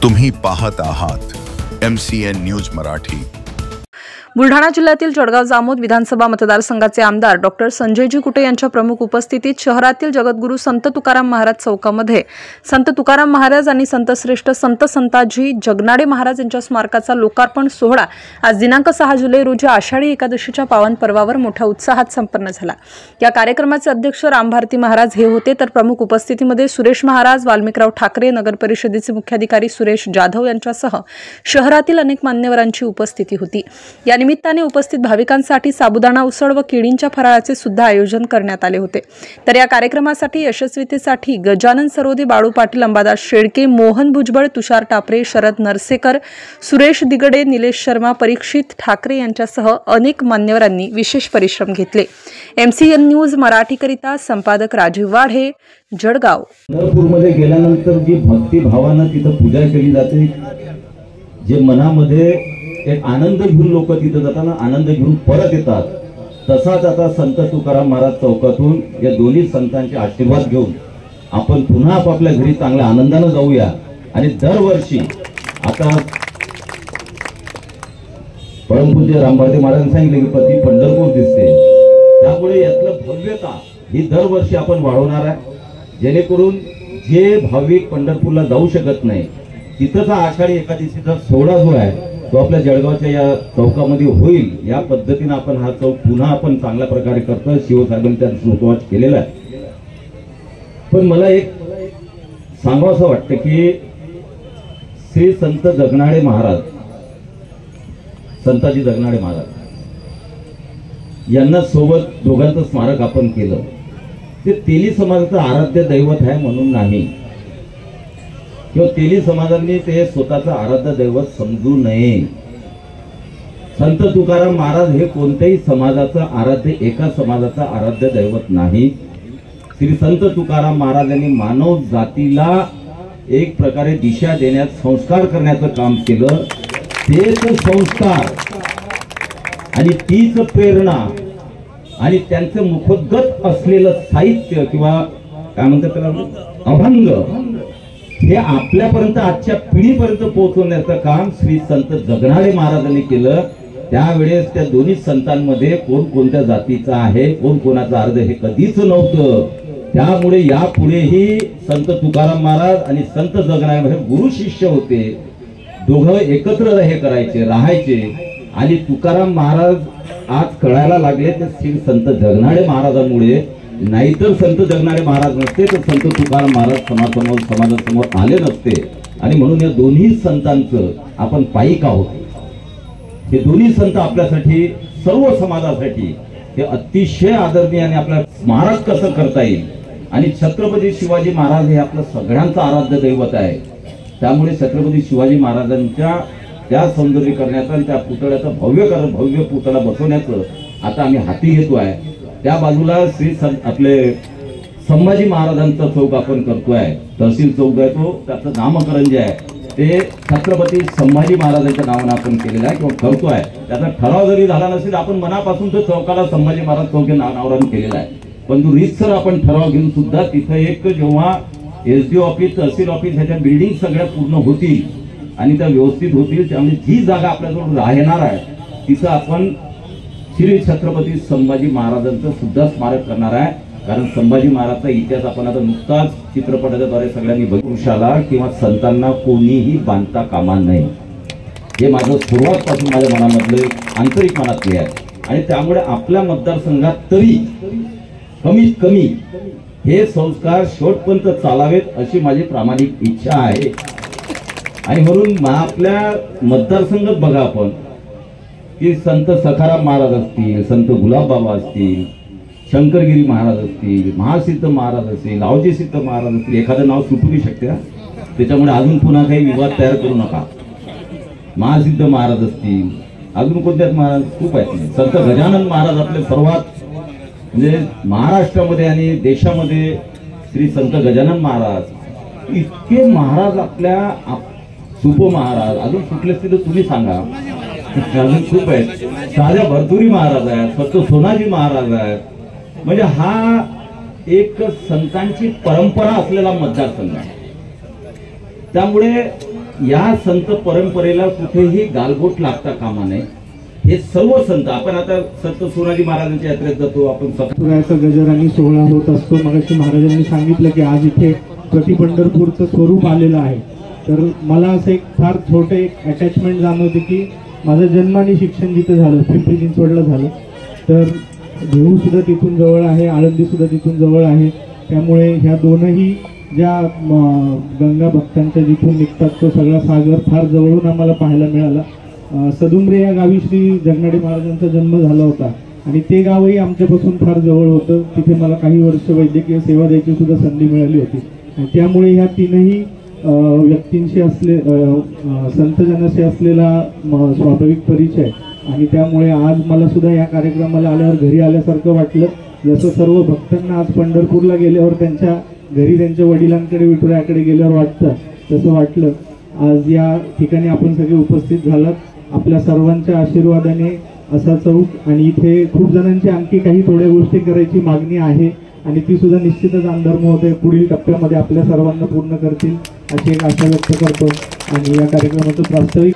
तुम्ही पाहत आहात MCN न्यूज मराठी। बुलढाणा जिल्ह्यातील जळगाव जामोद विधानसभा मतदारसंघाचे आमदार डॉक्टर संजयजी कुटे यांच्या प्रमुख उपस्थितीत शहरातील जगद्गुरू संत तुकाराम महाराज चौकामध्ये संत तुकाराम महाराज आणि संतश्रेष्ठ संत संताजी जगनाडे महाराज यांच्या स्मारकाचा लोकार्पण सोहळा आज दिनांक 6 जुलै रोजी आषाढी एकादशीच्या पावन पर्वावर मोठ्या उत्साहात संपन्न झाला। या कार्यक्रमाचे अध्यक्ष रामभारती महाराज हे होते, तर प्रमुख उपस्थितीमध्ये सुरेश महाराज, वाल्मिकराव ठाकरे, नगर परिषदेचे मुख्याधिकारी सुरेश जाधव यांच्यासह शहरातील अनेक मान्यवरांची उपस्थिती होती। या निमित्ताने उपस्थित भाविकांसाठी साबुदाणा उसळ व केळींच्या फराळाचे सुद्धा आयोजन करण्यात आले होते। तर या कार्यक्रमासाठी यशस्वीतेसाठी गजानन सरोदे, बाळू पाटील, अंबादास शेळके, मोहन भुजबळ, तुषार टापरे, शरद नरसेकर, सुरेश दिगडे, निलेश शर्मा, परीक्षित ठाकरे यांच्यासह अनेक मान्यवरांनी विशेष परिश्रम घेतले। MCN न्यूज मराठीकरिता संपादक राजीव वाढे, जळगाव। पंढरपूरमध्ये गेल्यानंतर जी भक्ती भावानं तिथं पूजा केली जाते, जे मनामध्ये एक आनंद घेऊन लोक तिथे जाताना आनंद घेऊन परत येतात, तसाच आता संत तुकाराम महाराज चौकातून या दोन्ही संतांचे आशीर्वाद घेऊन आपण पुन्हा आपापल्या घरी चांगल्या आनंदाने जाऊया। आणि दरवर्षी आता परमपूज्य रामभारती महाराजांनी सांगितले की प्रति पंढरपूर दिसते, त्यामुळे यातलं भव्यता ही दरवर्षी आपण वाढवणार आहे, जेणेकरून जे भाविक पंढरपूरला जाऊ शकत नाही तिथंचा आषाढी एकादशीचा सोहळा जो आहे तो आपल्या जळगावच्या या चौकामध्ये होईल। या पद्धतीने आपण हा चौक पुन्हा आपण चांगल्या प्रकारे करतो, शिवसाहेबांनी त्यात सुरुवात केलेला आहे। पण मला एक सांगावंसं वाटतं की श्री संत जगनाडे महाराज, संताजी जगनाडे महाराज यांना सोबत दोघांचं स्मारक आपण केलं, ते तेली समाजाचं आराध्य दैवत आहे म्हणून नाही, किंवा तेली समाजांनी ते स्वतःचं आराध्य दैवत समजू नये। संत तुकाराम महाराज हे कोणत्याही समाजाचं आराध्य, एका समाजाचं आराध्य दैवत नाही। श्री संत तुकाराम महाराजांनी मानव जातीला एक प्रकारे दिशा देण्यात, संस्कार करण्याचं काम केलं। तेच संस्कार आणि तीच प्रेरणा आणि त्यांचं मुखोद्गत असलेलं साहित्य किंवा काय म्हणतात त्याला अभंग, हे आपल्यापर्यंत आजच्या पिढीपर्यंत पोहोचवण्याचं काम श्री संत जगनाडे महाराजांनी केलं। त्यावेळेस त्या दोन्ही संतांमध्ये कोण कोणत्या जातीचा आहे, कोण कोणाचा अर्ध हे कधीच नव्हतं। त्यामुळे यापुढेही संत तुकाराम महाराज आणि संत जगनाडे हे गुरु शिष्य होते, दोघं एकत्र हे करायचे, राहायचे। आणि तुकाराम महाराज आज कळायला लागले ते श्री संत जगनाडे महाराजांमुळे, नाहीतर संत जगनाडे महाराज नसते तर संत तुकाराम महाराज समाजासमोर आले नसते। आणि म्हणून या दोन्ही संतांचं आपण पाईक आहोत। हे दोन्ही संत आपल्यासाठी, सर्व समाजासाठी हे अतिशय आदरणीय आणि आपल्या स्मारक कसं करता येईल। आणि छत्रपती शिवाजी महाराज हे आपलं सगळ्यांचं आराध्य दैवत आहे, त्यामुळे छत्रपती शिवाजी महाराजांच्या त्या सौंदर्यीकरणाचं आणि त्या पुतळ्याचं भव्य पुतळा बसवण्याचं आता आम्ही हाती घेतो आहे। त्या बाजूला श्री आपले संभाजी महाराजांचा चौक आपण करतोय, तहसील चौक आहे तो, त्याचं नामकरण जे आहे ते छत्रपती संभाजी महाराजांच्या नावाने आपण केलेलं आहे किंवा करतोय। त्याचा ठराव जरी झाला नसेल, आपण मनापासून तो चौकाला संभाजी महाराज चौक हे नावावरून केलेलं आहे, पण रीतसर आपण ठराव घेऊन सुद्धा तिथं एक जेव्हा SDO ऑफिस, तहसील ऑफिस ह्याच्या बिल्डिंग सगळ्या पूर्ण होतील आणि त्या व्यवस्थित होतील, त्यामुळे जी जागा आपल्याजवळ राहणार आहे तिथं आपण श्री छत्रपती संभाजी महाराजांचं सुद्धा स्मारक करणार आहे। कारण संभाजी महाराजचा इतिहास आपण आता नुकताच चित्रपटाच्या द्वारे सगळ्यांनी पुरुषाला किंवा संतांना कोणीही बांधता कामा नये, हे माझं सुरुवातपासून माझ्या मनामधलं आंतरिक मनातले आहे। आणि त्यामुळे आपल्या मतदारसंघात तरी कमीत कमी हे संस्कार शेवटपर्यंत चालावेत अशी माझी प्रामाणिक इच्छा आहे। आणि म्हणून आपल्या मतदारसंघात बघा आपण की संत सखाराम महाराज असतील, संत गुलाबबाबा असतील, शंकरगिरी महाराज असतील, महासिद्ध महाराज असतील, लावजी सिद्ध महाराज असतील, एखादं नाव सुटू शकते ना, त्याच्यामुळे अजून पुन्हा काही विवाद तयार करू नका। महासिद्ध महाराज असतील, अजून कोणत्याच महाराज खूप आहेत। संत गजानन महाराज आपले सर्वात म्हणजे महाराष्ट्रामध्ये आणि देशामध्ये श्री संत गजानन महाराज, इतके महाराज आपल्या, सुप महाराज, अजून कुठले असतील तर तुम्ही सांगा, अजून खूप आहेत। साध्या भरतुरी महाराज आहेत, संत सोनाजी महाराज आहेत। म्हणजे हा एक संतांची परंपरा असलेला मतदारसंघ आहे। त्यामुळे या संत परंपरेला कुठेही गालबोट लागता कामा नये. हे सर्व संत, आपण आता संत सोनाजी महाराजांच्या यात्रेत जातो, आपण सकाळचा गजर आणि सोहळा होत असतो. मगाशी महाराजांनी सांगितलं की आज इथे प्रति पंढरपूरचं स्वरूप आलेलं आहे. तर मला असं एक फार छोटे एक अटॅचमेंट जाणवते की माझं जन्म आणि शिक्षण जिथं झालं पिंपरी चिंचवडला झालं. तर देहूसुद्धा तिथून जवळ आहे, आळंदीसुद्धा तिथून जवळ आहे. त्यामुळे ह्या दोनही ज्या गंगा भक्तांच्या जिथून निघतात तो सगळा सागर फार जवळून आम्हाला पाहायला मिळाला. सदुमरे या गावी श्री जगनाडे महाराजांचा जन्म झाला होता आणि ते गावही आमच्यापासून फार जवळ होतं. तिथे मला काही वर्ष वैद्यकीय सेवा द्यायची सुद्धा संधी मिळाली होती. आणि त्यामुळे ह्या तीनही व्यक्तींशी संतजनाशी असलेला स्वाभाविक परिचय आणि त्यामुळे आज मला सुद्धा या कार्यक्रमाला आल्यावर घरी आल्यासारखं वाटलं. जसं सर्व भक्तांना आज पंढरपूरला गेल्यावर त्यांच्या घरी त्यांच्या वडिलांकडे विठुरायाकडे गेल्यावर वाटतं तसं वाटलं. आज या ठिकाणी आपण सगळे उपस्थित झालात. आपल्या सर्वांच्या आशीर्वादाने असा चौक आणि इथे खूप जणांची आणखी काही थोड्या गोष्टी करायची मागणी आहे आणि ती सुद्धा निश्चितच आमदार महोदय पुढील टप्प्यामध्ये आपल्या सर्वांना पूर्ण करतील अशी एक आशा व्यक्त करतो. आणि या कार्यक्रमाचं प्रास्ताविक